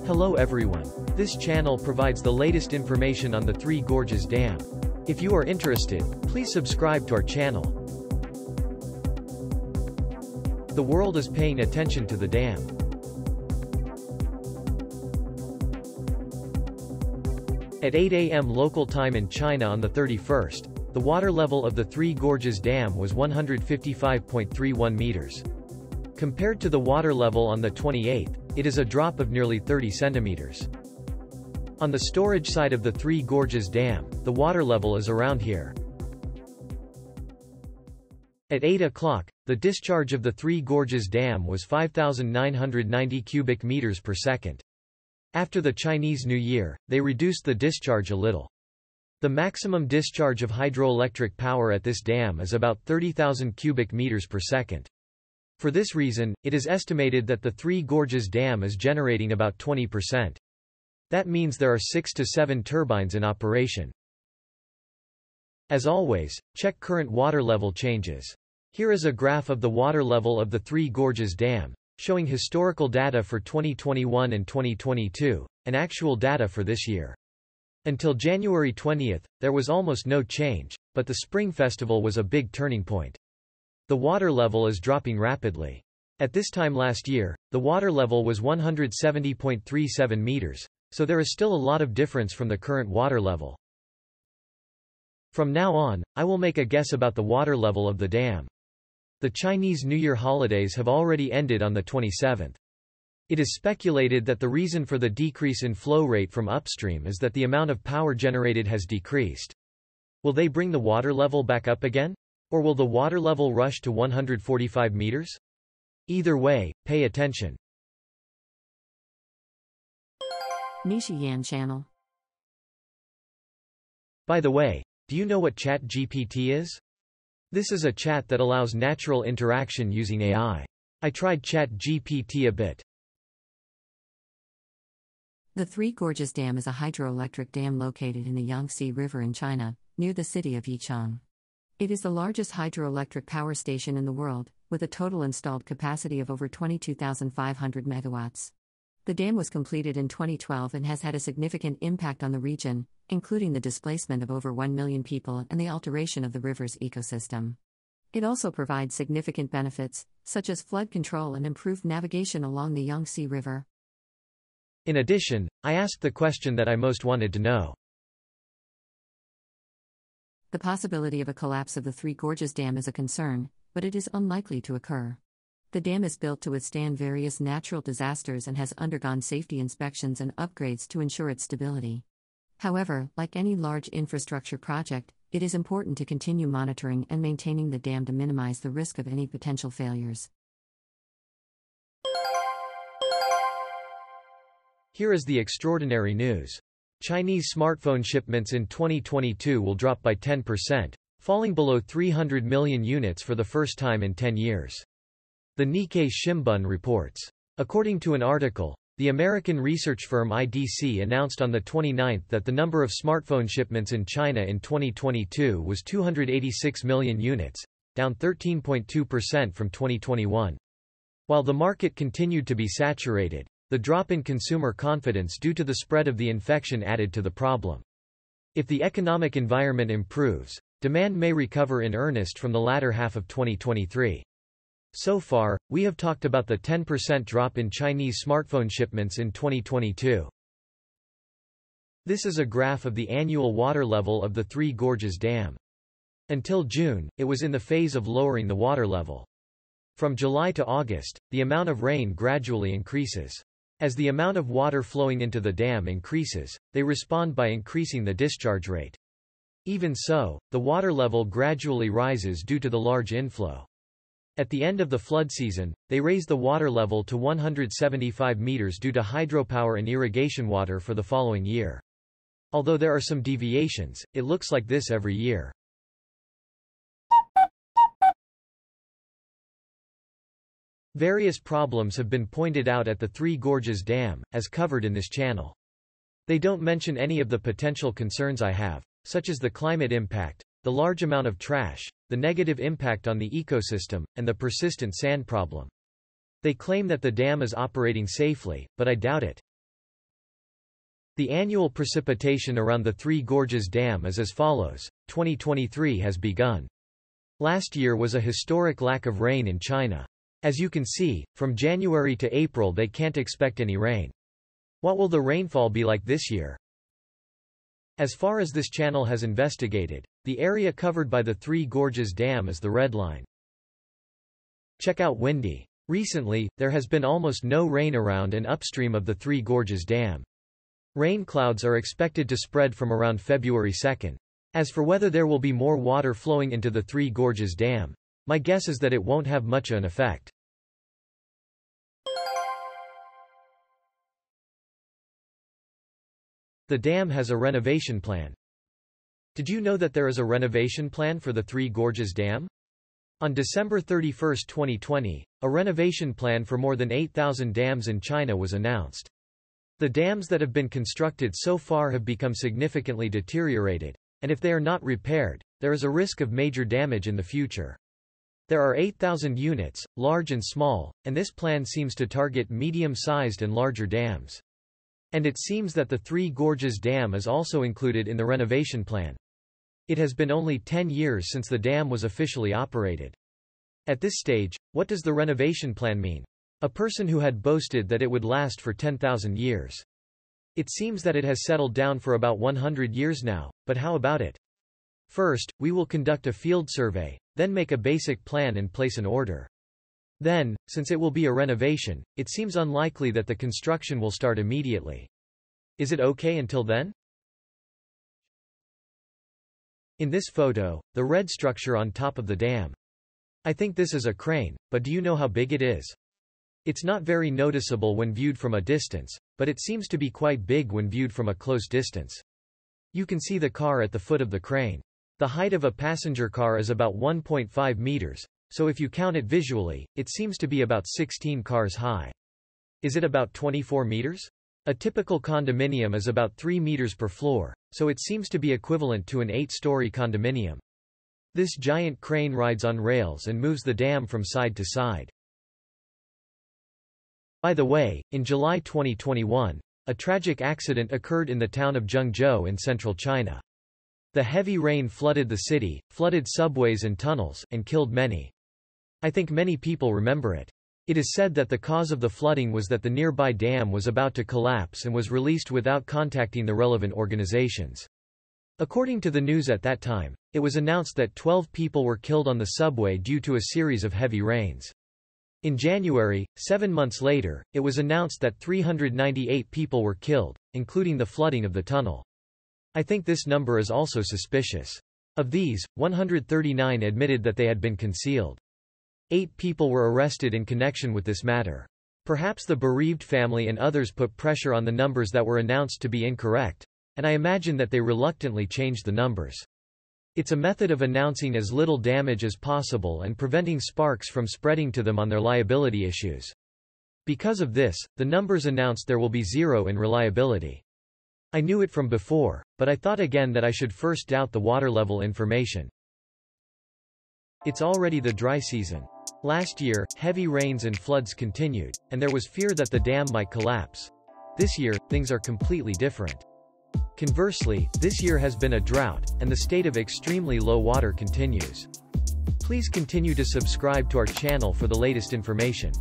Hello everyone. This channel provides the latest information on the Three Gorges Dam. If you are interested, please subscribe to our channel. The world is paying attention to the dam. At 8 a.m. local time in China on the 31st, the water level of the Three Gorges Dam was 155.31 meters. Compared to the water level on the 28th, it is a drop of nearly 30 centimeters. On the storage side of the Three Gorges Dam, the water level is around here. At 8 o'clock, the discharge of the Three Gorges Dam was 5,990 cubic meters per second. After the Chinese New Year, they reduced the discharge a little. The maximum discharge of hydroelectric power at this dam is about 30,000 cubic meters per second. For this reason, it is estimated that the Three Gorges Dam is generating about 20%. That means there are 6 to 7 turbines in operation. As always, check current water level changes. Here is a graph of the water level of the Three Gorges Dam, showing historical data for 2021 and 2022, and actual data for this year. Until January 20th, there was almost no change, but the Spring Festival was a big turning point. The water level is dropping rapidly. At this time last year, the water level was 170.37 meters, so there is still a lot of difference from the current water level. From now on, I will make a guess about the water level of the dam. The Chinese New Year holidays have already ended on the 27th. It is speculated that the reason for the decrease in flow rate from upstream is that the amount of power generated has decreased. Will they bring the water level back up again? Or will the water level rush to 145 meters? Either way, pay attention. NISHIYAN channel. By the way, do you know what ChatGPT is? This is a chat that allows natural interaction using AI. I tried ChatGPT a bit. The Three Gorges Dam is a hydroelectric dam located in the Yangtze River in China, near the city of Yichang. It is the largest hydroelectric power station in the world, with a total installed capacity of over 22,500 megawatts. The dam was completed in 2012 and has had a significant impact on the region, including the displacement of over 1 million people and the alteration of the river's ecosystem. It also provides significant benefits, such as flood control and improved navigation along the Yangtze River. In addition, I asked the question that I most wanted to know. The possibility of a collapse of the Three Gorges Dam is a concern, but it is unlikely to occur. The dam is built to withstand various natural disasters and has undergone safety inspections and upgrades to ensure its stability. However, like any large infrastructure project, it is important to continue monitoring and maintaining the dam to minimize the risk of any potential failures. Here is the extraordinary news. Chinese smartphone shipments in 2022 will drop by 10%, falling below 300 million units for the first time in 10 years. The Nikkei Shimbun reports. According to an article, the American research firm IDC announced on the 29th that the number of smartphone shipments in China in 2022 was 286 million units, down 13.2% from 2021. While the market continued to be saturated, the drop in consumer confidence due to the spread of the infection added to the problem. If the economic environment improves, demand may recover in earnest from the latter half of 2023. So far, we have talked about the 10% drop in Chinese smartphone shipments in 2022. This is a graph of the annual water level of the Three Gorges Dam. Until June, it was in the phase of lowering the water level. From July to August, the amount of rain gradually increases. As the amount of water flowing into the dam increases, they respond by increasing the discharge rate. Even so, the water level gradually rises due to the large inflow. At the end of the flood season, they raise the water level to 175 meters due to hydropower and irrigation water for the following year. Although there are some deviations, it looks like this every year. Various problems have been pointed out at the Three Gorges Dam, as covered in this channel. They don't mention any of the potential concerns I have, such as the climate impact, the large amount of trash, the negative impact on the ecosystem, and the persistent sand problem. They claim that the dam is operating safely, but I doubt it. The annual precipitation around the Three Gorges Dam is as follows. 2023 has begun. Last year was a historic lack of rain in China. As you can see, from January to April they can't expect any rain. What will the rainfall be like this year? As far as this channel has investigated, the area covered by the Three Gorges Dam is the red line. Check out windy. Recently, there has been almost no rain around and upstream of the Three Gorges Dam. Rain clouds are expected to spread from around February 2nd. As for whether there will be more water flowing into the Three Gorges Dam, my guess is that it won't have much of an effect. The dam has a renovation plan. Did you know that there is a renovation plan for the Three Gorges Dam? On December 31, 2020, a renovation plan for more than 8,000 dams in China was announced. The dams that have been constructed so far have become significantly deteriorated, and if they are not repaired, there is a risk of major damage in the future. There are 8,000 units, large and small, and this plan seems to target medium-sized and larger dams. And it seems that the Three Gorges Dam is also included in the renovation plan. It has been only 10 years since the dam was officially operated. At this stage, what does the renovation plan mean? A person who had boasted that it would last for 10,000 years. It seems that it has settled down for about 100 years now, but how about it? First, we will conduct a field survey, then make a basic plan and place an order. Then, since it will be a renovation, it seems unlikely that the construction will start immediately. Is it okay until then? In this photo, the red structure on top of the dam. I think this is a crane, but do you know how big it is? It's not very noticeable when viewed from a distance, but it seems to be quite big when viewed from a close distance. You can see the car at the foot of the crane. The height of a passenger car is about 1.5 meters, so if you count it visually, it seems to be about 16 cars high. Is it about 24 meters? A typical condominium is about 3 meters per floor, so it seems to be equivalent to an 8-story condominium. This giant crane rides on rails and moves the dam from side to side. By the way, in July 2021, a tragic accident occurred in the town of Zhengzhou in central China. The heavy rain flooded the city, flooded subways and tunnels, and killed many. I think many people remember it. It is said that the cause of the flooding was that the nearby dam was about to collapse and was released without contacting the relevant organizations. According to the news at that time, it was announced that 12 people were killed on the subway due to a series of heavy rains. In January, 7 months later, it was announced that 398 people were killed, including the flooding of the tunnel. I think this number is also suspicious. Of these, 139 admitted that they had been concealed. 8 people were arrested in connection with this matter. Perhaps the bereaved family and others put pressure on the numbers that were announced to be incorrect, and I imagine that they reluctantly changed the numbers. It's a method of announcing as little damage as possible and preventing sparks from spreading to them on their liability issues. Because of this, the numbers announced there will be zero in reliability. I knew it from before, but I thought again that I should first doubt the water level information. It's already the dry season. Last year, heavy rains and floods continued, and there was fear that the dam might collapse. This year, things are completely different. Conversely, this year has been a drought, and the state of extremely low water continues. Please continue to subscribe to our channel for the latest information.